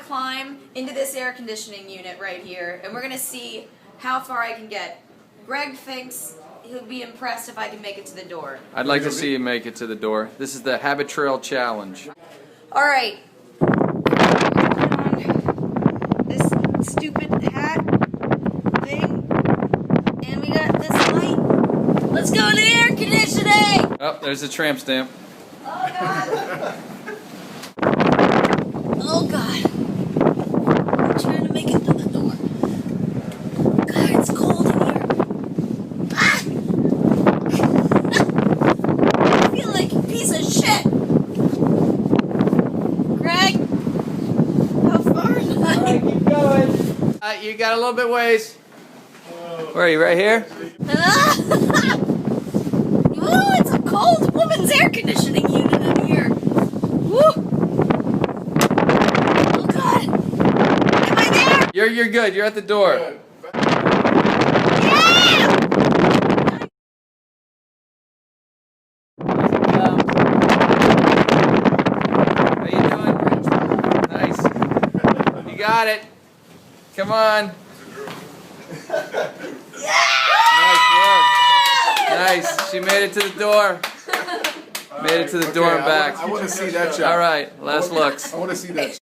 climb into this air conditioning unit right here, and we're gonna see how far I can get. Greg thinks he'll be impressed if I can make it to the door. I'd like to see you make it to the door. This is the Habit Trail Challenge. All right. This stupid hat thing, and we got this light. Let's go to the air conditioning. Oh, there's a tramp stamp. Oh God. Oh God. I'm trying to make it to the door. God, it's cold in here. Ah! I feel like a piece of shit. Greg, how far am I? Keep going. You got a little bit ways. Where are you? Right here? Ooh, it's a cold woman's air conditioning unit in here. Woo! Oh God! Am I there? You're good. You're at the door. Yeah! How you doing? Nice. You got it. Come on. Nice work. Nice. She made it to the door. Made it to the door and back. I want to see that shot. All right. Last looks. I want to see that.